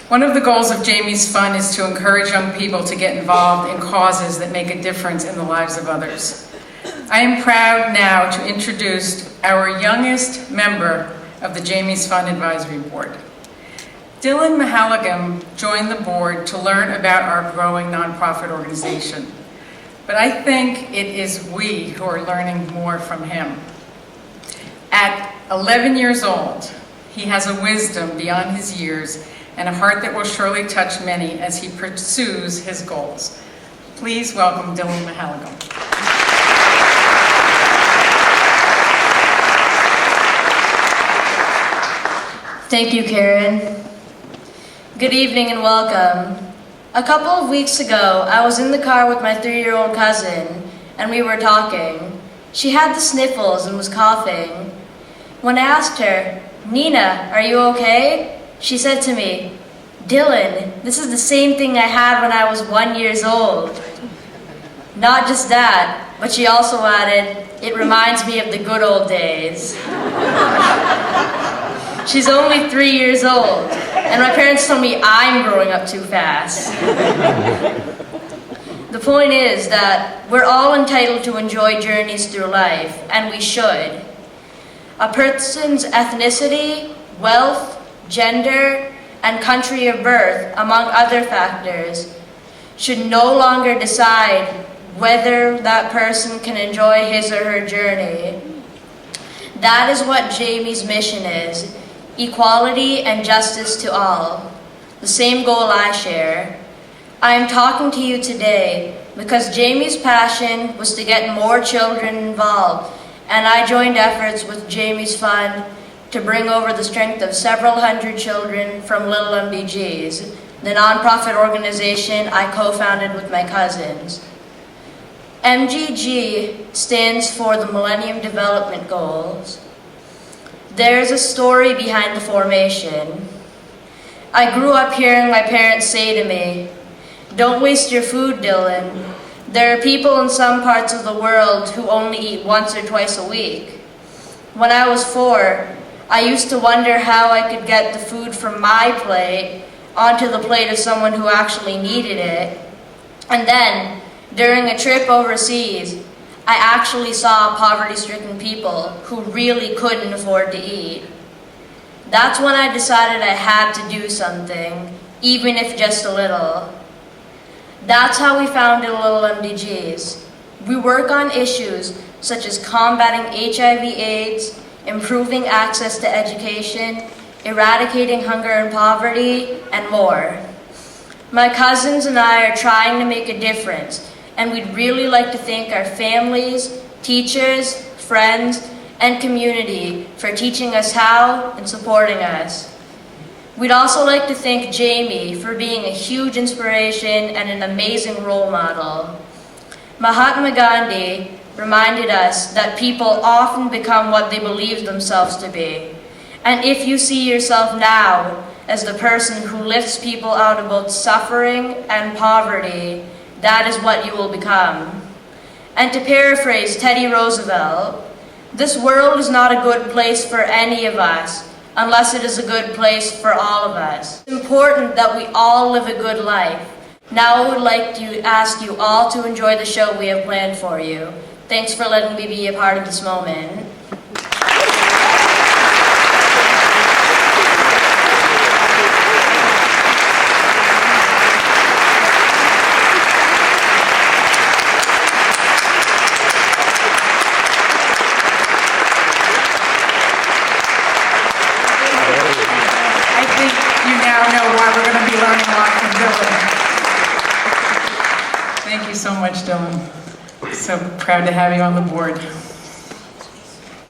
One of the goals of Jayme's Fund is to encourage young people to get involved in causes that make a difference in the lives of others. I am proud now to introduce our youngest member of the Jayme's Fund Advisory Board. Dylan Mahalingam joined the board to learn about our growing nonprofit organization. But I think it is we who are learning more from him. At 11 years old, he has a wisdom beyond his years and a heart that will surely touch many as he pursues his goals. Please welcome Dylan Mahalingam. Thank you, Karen. Good evening and welcome. A couple of weeks ago, I was in the car with my 3-year-old cousin, and we were talking. She had the sniffles and was coughing. When I asked her, "Nina, are you okay?" she said to me, "Dylan, this is the same thing I had when I was 1 year old." Not just that, but she also added, "It reminds me of the good old days." She's only 3 years old, and my parents told me I'm growing up too fast. The point is that we're all entitled to enjoy journeys through life, and we should. A person's ethnicity, wealth, gender, and country of birth, among other factors, should no longer decide whether that person can enjoy his or her journey. That is what Jayme's mission is: equality and justice to all. The same goal I share. I am talking to you today because Jayme's passion was to get more children involved, and I joined efforts with Jayme's Fund to bring over the strength of several hundred children from Lil MDGs, the nonprofit organization I co-founded with my cousins. MDG stands for the Millennium Development Goals. There's a story behind the formation. I grew up hearing my parents say to me, "Don't waste your food, Dylan. There are people in some parts of the world who only eat once or twice a week." When I was 4, I used to wonder how I could get the food from my plate onto the plate of someone who actually needed it. And then, during a trip overseas, I actually saw poverty-stricken people who really couldn't afford to eat. That's when I decided I had to do something, even if just a little. That's how we founded Lil MDGs. We work on issues such as combating HIV/AIDS, improving access to education, eradicating hunger and poverty, and more. My cousins and I are trying to make a difference, and we'd really like to thank our families, teachers, friends, and community for teaching us how and supporting us. We'd also like to thank Jayme for being a huge inspiration and an amazing role model. Mahatma Gandhi reminded us that people often become what they believe themselves to be. And if you see yourself now as the person who lifts people out of both suffering and poverty, that is what you will become. And to paraphrase Teddy Roosevelt, this world is not a good place for any of us unless it is a good place for all of us. It's important that we all live a good life. Now I would like to ask you all to enjoy the show we have planned for you. Thanks for letting me be a part of this moment. We're going to be learning a lot from Dylan. Thank you so much, Dylan. So proud to have you on the board.